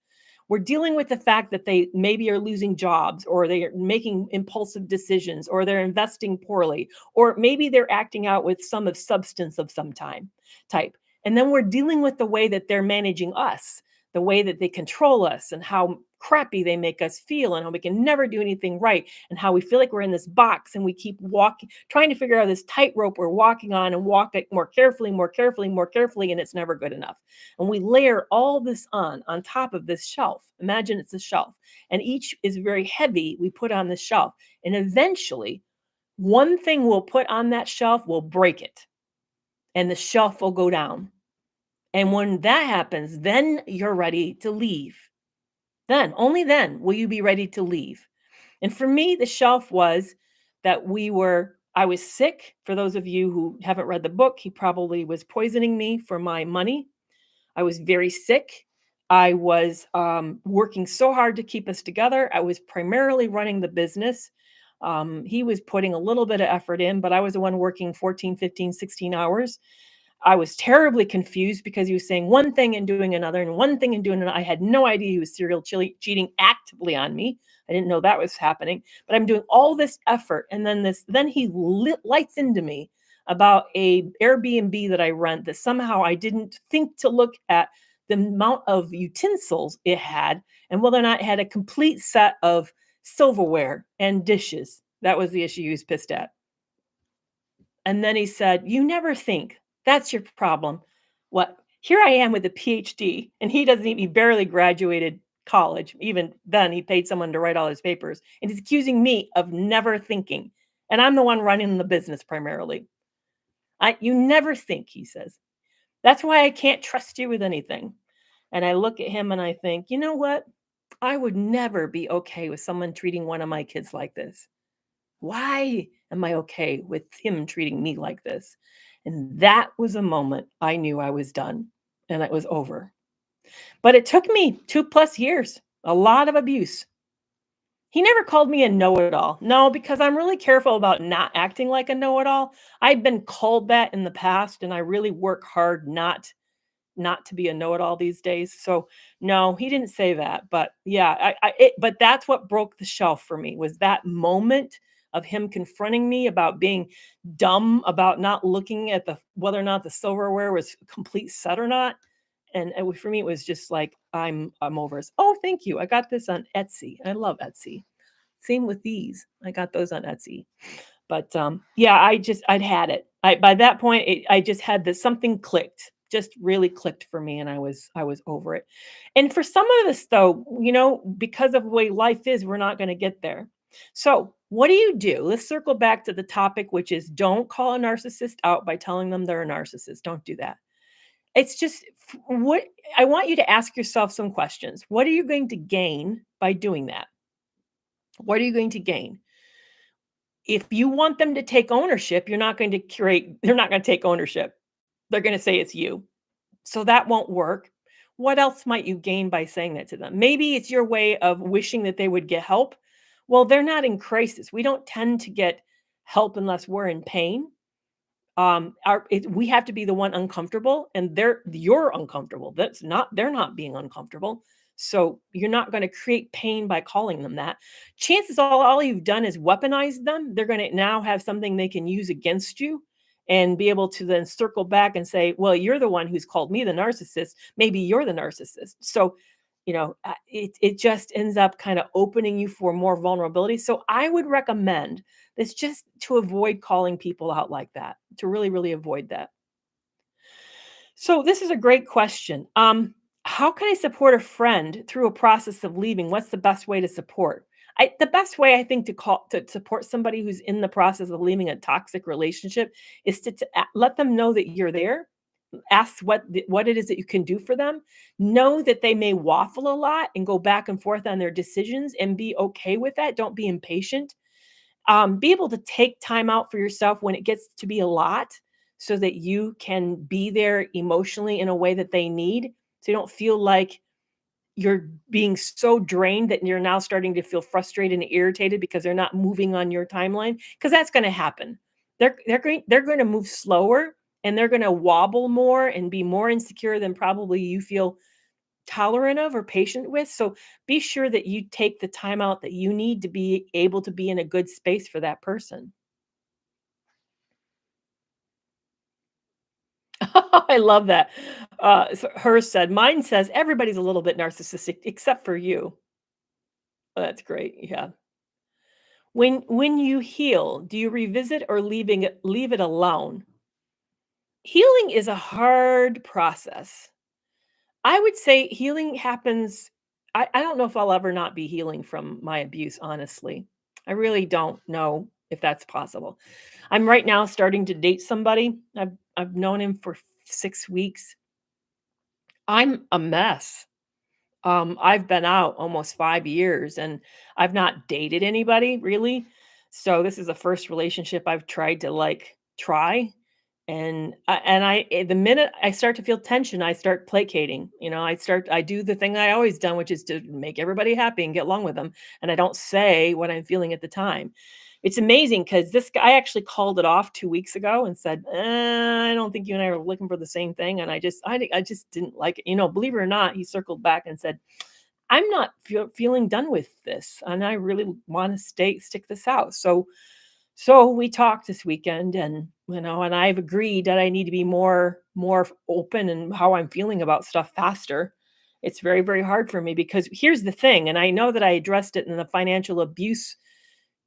We're dealing with the fact that they maybe are losing jobs or they are making impulsive decisions or they're investing poorly or maybe they're acting out with some of substance of some type. And then we're dealing with the way that they're managing us, the way that they control us and how crappy they make us feel and how we can never do anything right and how we feel like we're in this box and we keep walking, trying to figure out this tightrope we're walking on and walk it more carefully, more carefully, more carefully, and it's never good enough. And we layer all this on top of this shelf. Imagine it's a shelf and each is very heavy. We put on the shelf and eventually one thing we'll put on that shelf will break it and the shelf will go down. And when that happens, then you're ready to leave. Then, only then will you be ready to leave. And for me, the shelf was that I was sick. For those of you who haven't read the book, he probably was poisoning me for my money. I was very sick. I was working so hard to keep us together. I was primarily running the business. He was putting a little bit of effort in, but I was the one working 14, 15, 16 hours. I was terribly confused because he was saying one thing and doing another, and one thing and doing another. I had no idea he was cheating actively on me. I didn't know that was happening. But I'm doing all this effort, and then he lights into me about a Airbnb that I rent that somehow I didn't think to look at the amount of utensils it had and whether or not it had a complete set of silverware and dishes. That was the issue he was pissed at. And then he said, "You never think. That's your problem." What? Here I am with a PhD, and he doesn't even, he barely graduated college. Even then, he paid someone to write all his papers, and he's accusing me of never thinking. And I'm the one running the business primarily. You never think, he says. That's why I can't trust you with anything. And I look at him and I think, you know what? I would never be okay with someone treating one of my kids like this. Why am I okay with him treating me like this? And that was a moment I knew I was done and it was over. But it took me 2+ years, a lot of abuse. He never called me a know-it-all. No, because I'm really careful about not acting like a know-it-all. I've been called that in the past, and I really work hard not to be a know-it-all these days. So no, he didn't say that. But yeah, but that's what broke the shelf for me was that moment of him confronting me about being dumb, about not looking at the whether or not the silverware was a complete set or not. And for me, it was just like I'm over. Oh, thank you. I got this on Etsy. I love Etsy. Same with these. I got those on Etsy. But, yeah, I'd had it. By that point, I just had this something clicked, just really clicked for me, and I was over it. And for some of us, though, because of the way life is, we're not gonna get there. So, what do you do? Let's circle back to the topic, which is don't call a narcissist out by telling them they're a narcissist. Don't do that. It's just what I want you to ask yourself some questions. What are you going to gain by doing that? What are you going to gain? If you want them to take ownership, you're not going to create they're not gonna take ownership. They're gonna say it's you. So that won't work. What else might you gain by saying that to them? Maybe it's your way of wishing that they would get help. Well, they're not in crisis. We don't tend to get help unless we're in pain. We have to be the one uncomfortable, and you're uncomfortable. They're not being uncomfortable. So you're not going to create pain by calling them that. Chances are all you've done is weaponize them. They're going to now have something they can use against you and be able to then circle back and say, well, you're the one who's called me the narcissist. Maybe you're the narcissist. So, it just ends up kind of opening you for more vulnerability. So I would recommend it's just to avoid calling people out like that, to really, really avoid that. So this is a great question. How can I support a friend through a process of leaving? What's the best way to support? The best way I think to support somebody who's in the process of leaving a toxic relationship is let them know that you're there. Ask what it is that you can do for them. Know that they may waffle a lot and go back and forth on their decisions, and be okay with that. Don't be impatient. Be able to take time out for yourself when it gets to be a lot so that you can be there emotionally in a way that they need. So you don't feel like you're being so drained that you're now starting to feel frustrated and irritated because they're not moving on your timeline. Because that's going to happen. They're going to move slower, and they're going to wobble more and be more insecure than probably you feel tolerant of or patient with. So be sure that you take the time out that you need to be able to be in a good space for that person. I love that. So hers said, mine says everybody's a little bit narcissistic except for you. Oh, that's great. Yeah. When you heal, do you revisit or leave it alone? Healing is a hard process. I would say healing happens. I don't know if I'll ever not be healing from my abuse, honestly. I really don't know if that's possible. I'm right now starting to date somebody. I've known him for 6 weeks. I'm a mess. I've been out almost 5 years, and I've not dated anybody really. So this is the first relationship I've tried to try. The minute I start to feel tension, I start placating. I do the thing I always done, which is to make everybody happy and get along with them. And I don't say what I'm feeling at the time. it's amazing because this guy actually called it off 2 weeks ago and said, I don't think you and I are looking for the same thing. And I just didn't like it. Believe it or not, he circled back and said, I'm not feeling done with this, and I really want to stick this out. So we talked this weekend, and and I've agreed that I need to be more open in how I'm feeling about stuff faster. It's very, very hard for me because here's the thing, and I know that I addressed it in the financial abuse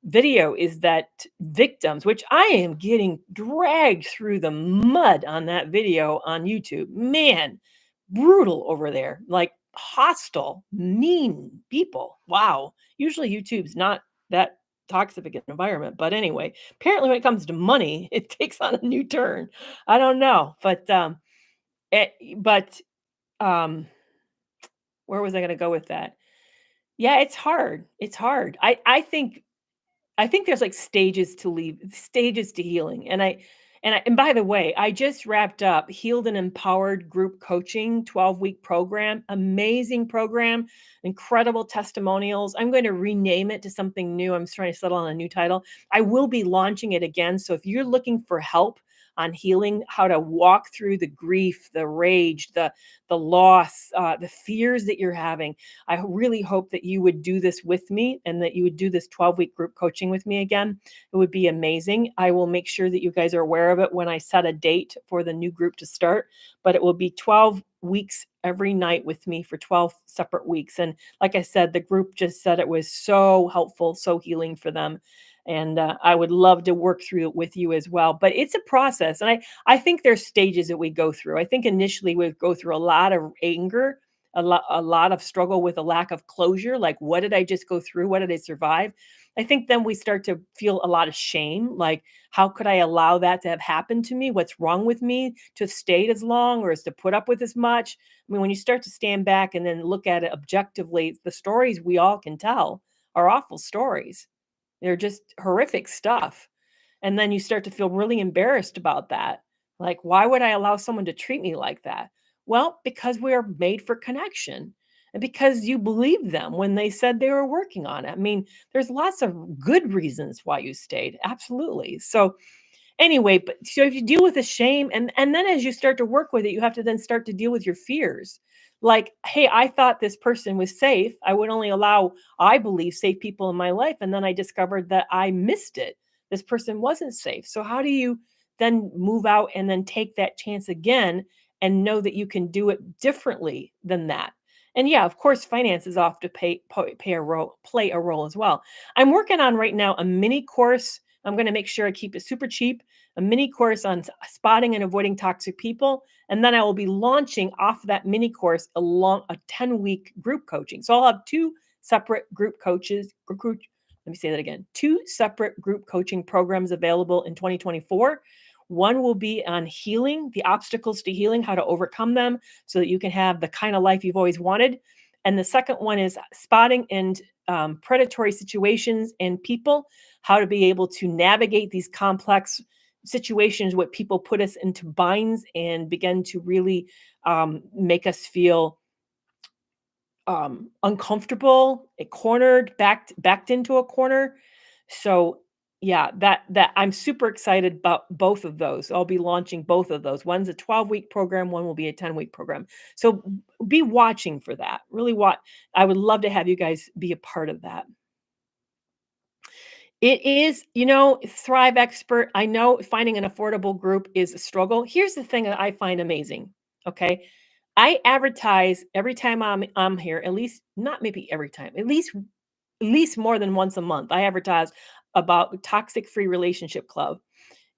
video, is that victims, which I am getting dragged through the mud on that video on YouTube. Man, brutal over there. Like hostile, mean people. Wow. Usually YouTube's not that toxic an environment, but anyway, apparently when it comes to money, it takes on a new turn. I don't know, but um where was I going to go with that? Yeah, it's hard. It's hard. I think there's like stages to healing. And by the way, I just wrapped up Healed and Empowered group coaching 12-week program. Amazing program, incredible testimonials. I'm going to rename it to something new. I'm trying to settle on a new title. I will be launching it again. So if you're looking for help on healing, how to walk through the grief, the rage, the loss, the fears that you're having, I really hope that you would do this with me and that you would do this 12-week group coaching with me again. It would be amazing. I will make sure that you guys are aware of it when I set a date for the new group to start, but it will be 12 weeks every night with me for 12 separate weeks. And like I said, the group just said it was so helpful, so healing for them. And I would love to work through it with you as well. But it's a process. And I think there's stages that we go through. I think initially we go through a lot of anger, a lot of struggle with a lack of closure. Like, what did I just go through? What did I survive? I think then we start to feel a lot of shame. Like, how could I allow that to have happened to me? What's wrong with me to have stayed as long or as to put up with as much? I mean, when you start to stand back and then look at it objectively, the stories we all can tell are awful stories. They're just horrific stuff. And then you start to feel really embarrassed about that. Like, why would I allow someone to treat me like that? Well, because we are made for connection and because you believed them when they said they were working on it. I mean, there's lots of good reasons why you stayed. Absolutely. So, anyway, but so if you deal with the shame and then as you start to work with it, you have to then start to deal with your fears. Like, hey, I thought this person was safe. I would only allow, I believe, safe people in my life. And then I discovered that I missed it. This person wasn't safe. So how do you then move out and then take that chance again and know that you can do it differently than that? And yeah, of course, finances off to play a role as well. I'm working on right now a mini course. I'm going to make sure I keep it super cheap, a mini course on spotting and avoiding toxic people. And then I will be launching off that mini course a 10-week group coaching. So I'll have two separate group coaches. Let me say that again. Two separate group coaching programs available in 2024. One will be on healing, the obstacles to healing, how to overcome them so that you can have the kind of life you've always wanted. And the second one is spotting and predatory situations and people, how to be able to navigate these complex situations where people put us into binds and begin to really make us feel uncomfortable, cornered, backed into a corner. So yeah, that I'm super excited about both of those. I'll be launching both of those. One's a 12-week program, one will be a 10-week program. So be watching for that. Really I would love to have you guys be a part of that. It is, Thrive Expert. I know finding an affordable group is a struggle. Here's the thing that I find amazing. Okay. I advertise every time I'm here, at least not maybe every time, at least more than once a month. I advertise about Toxic Free Relationship Club.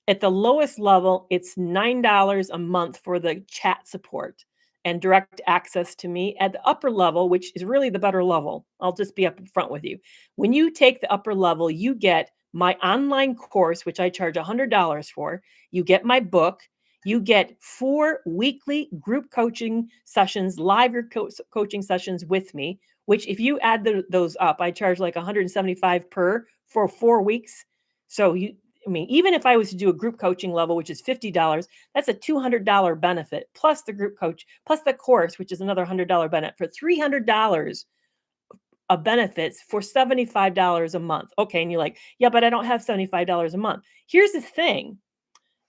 At the lowest level, it's $9 a month for the chat support and direct access to me. At the upper level, which is really the better level, I'll just be up front with you. When you take the upper level, you get my online course, which I charge $100 for. You get my book. You get 4 weekly group coaching sessions, live coaching sessions with me, which if you add those up, I charge like 175 per for 4 weeks. So even if I was to do a group coaching level, which is $50, that's a $200 benefit, plus the group coach, plus the course, which is another $100 benefit for $300 of benefits for $75 a month. Okay, and you're like, "Yeah, but I don't have $75 a month." Here's the thing.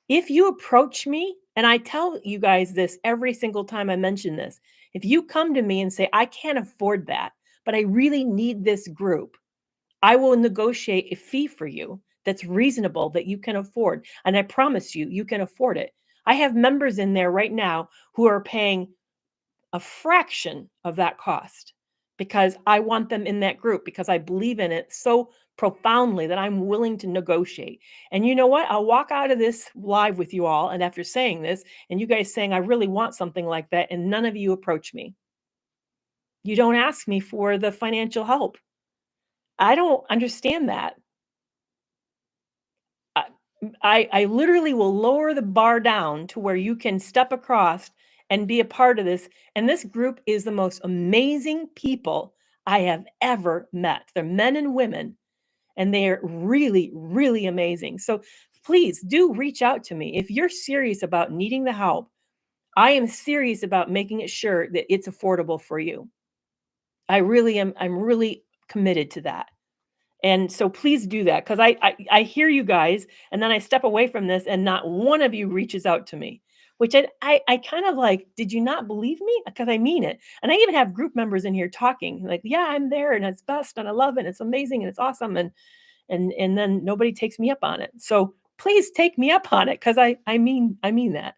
If you approach me, and I tell you guys this every single time I mention this, if you come to me and say, "I can't afford that, but I really need this group," I will negotiate a fee for you that's reasonable that you can afford. And I promise you, you can afford it. I have members in there right now who are paying a fraction of that cost because I want them in that group because I believe in it so profoundly that I'm willing to negotiate. And you know what? I'll walk out of this live with you all. And after saying this, and you guys saying, I really want something like that, and none of you approach me, you don't ask me for the financial help. I don't understand that. I I literally will lower the bar down to where you can step across and be a part of this, and this group is the most amazing people I have ever met. They're men and women, and they're really, really amazing. So please do reach out to me. If you're serious about needing the help, I am serious about making it sure that it's affordable for you. I really am. I'm really committed to that. And so please do that because I hear you guys, and then I step away from this, and not one of you reaches out to me, which I kind of like. Did you not believe me? Because I mean it, and I even have group members in here talking like, yeah, I'm there, and it's best, and I love it, and it's amazing, and it's awesome, and then nobody takes me up on it. So please take me up on it because I mean that.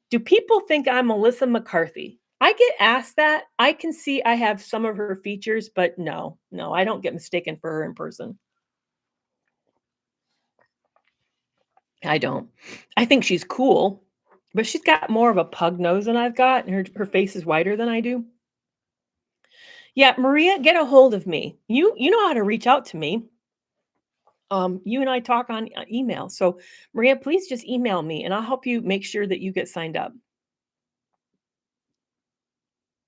Do people think I'm Melissa McCarthy? I get asked that. I can see I have some of her features, but no, no, I don't get mistaken for her in person. I don't. I think she's cool, but she's got more of a pug nose than I've got, and her face is wider than I do. Yeah, Maria, get a hold of me. You know how to reach out to me. You and I talk on email. So Maria, please just email me, and I'll help you make sure that you get signed up.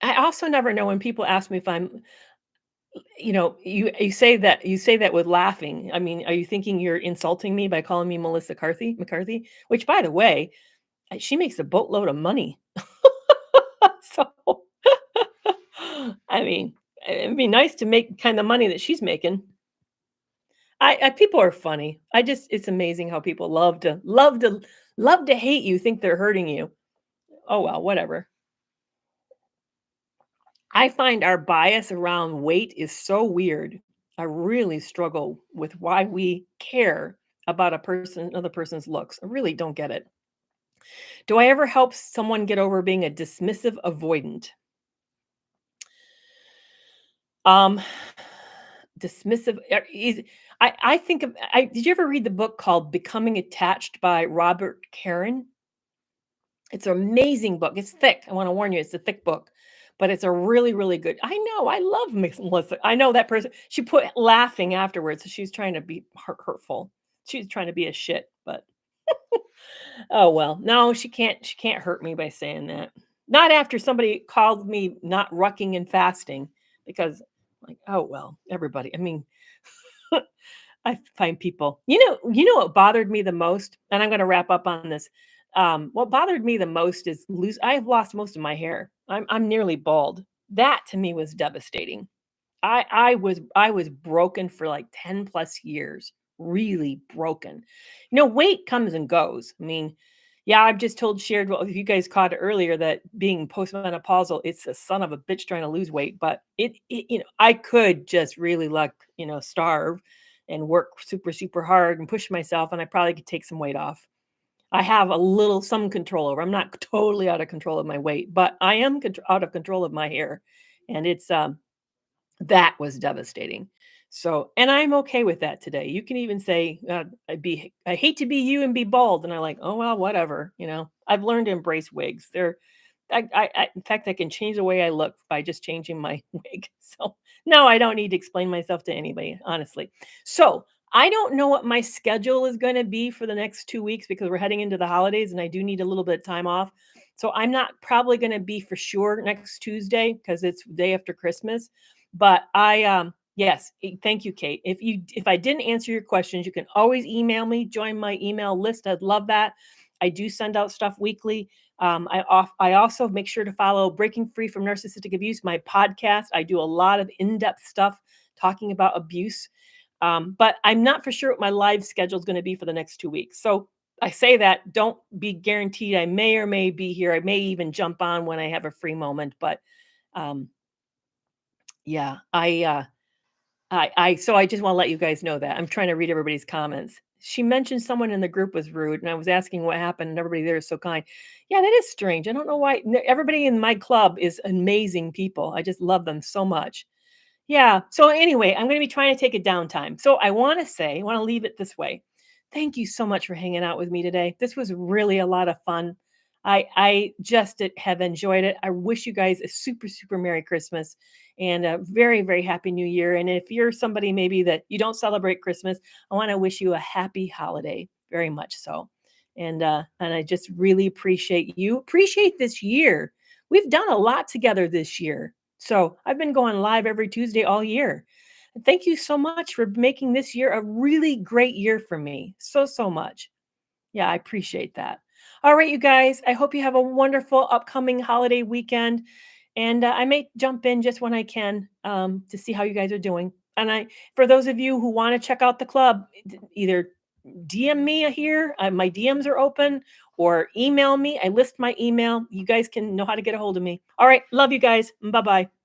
I also never know when people ask me if I'm, you say that with laughing. I mean, are you thinking you're insulting me by calling me Melissa McCarthy? Which, by the way, she makes a boatload of money. So, I mean, it'd be nice to make kind of money that she's making. I people are funny. It's amazing how people love to hate you, think they're hurting you. Oh well, whatever. I find our bias around weight is so weird. I really struggle with why we care about another person's looks. I really don't get it. Do I ever help someone get over being a dismissive avoidant? Um, dismissive is I think of I did you ever read the book called Becoming Attached by Robert Karen? It's an amazing book. It's thick. I want to warn you, it's a thick book, but it's a really, really good. I know. I love Melissa. I know that person. She put laughing afterwards. She's trying to be hurtful. She's trying to be a shit, but oh well. No, she can't. She can't hurt me by saying that. Not after somebody called me not rucking and fasting, because like, oh well, everybody. I mean, I find people. You know what bothered me the most, and I'm going to wrap up on this. What bothered me the most is lose. I have lost most of my hair. I'm nearly bald. That to me was devastating. I was broken for like 10 plus years, really broken. Weight comes and goes. I mean, yeah, I've just shared, well, if you guys caught it earlier, that being postmenopausal, it's a son of a bitch trying to lose weight, but I could just really like, starve and work super, super hard and push myself, and I probably could take some weight off. I have some control over. I'm not totally out of control of my weight, but I am out of control of my hair, and that was devastating. So, and I'm okay with that today. You can even say, I hate to be you and be bald. And I'm like, oh, well, whatever. I've learned to embrace wigs. In fact, I can change the way I look by just changing my wig. So no, I don't need to explain myself to anybody, honestly. So I don't know what my schedule is going to be for the next 2 weeks because we're heading into the holidays and I do need a little bit of time off. So I'm not probably going to be for sure next Tuesday because it's the day after Christmas. But yes, thank you, Kate. If I didn't answer your questions, you can always email me, join my email list. I'd love that. I do send out stuff weekly. I also make sure to follow Breaking Free from Narcissistic Abuse, my podcast. I do a lot of in-depth stuff talking about abuse. But I'm not for sure what my live schedule is going to be for the next 2 weeks. So I say that, don't be guaranteed. I may or may be here. I may even jump on when I have a free moment. But um, yeah, so I just want to let you guys know that I'm trying to read everybody's comments. She mentioned someone in the group was rude, and I was asking what happened, and everybody there is so kind. Yeah, that is strange. I don't know why. Everybody in my club is amazing people. I just love them so much. Yeah. So anyway, I'm going to be trying to take a downtime. So I want to leave it this way. Thank you so much for hanging out with me today. This was really a lot of fun. I just have enjoyed it. I wish you guys a super super Merry Christmas and a very very Happy New Year. And if you're somebody maybe that you don't celebrate Christmas, I want to wish you a happy holiday, very much so. And I just really appreciate this year. We've done a lot together this year. So I've been going live every Tuesday all year. And thank you so much for making this year a really great year for me. So, so much. Yeah, I appreciate that. All right, you guys, I hope you have a wonderful upcoming holiday weekend. And I may jump in just when I can to see how you guys are doing. And for those of you who want to check out the club, either DM me here. My DMs are open, or email me. I list my email. You guys can know how to get a hold of me. All right. Love you guys. Bye bye.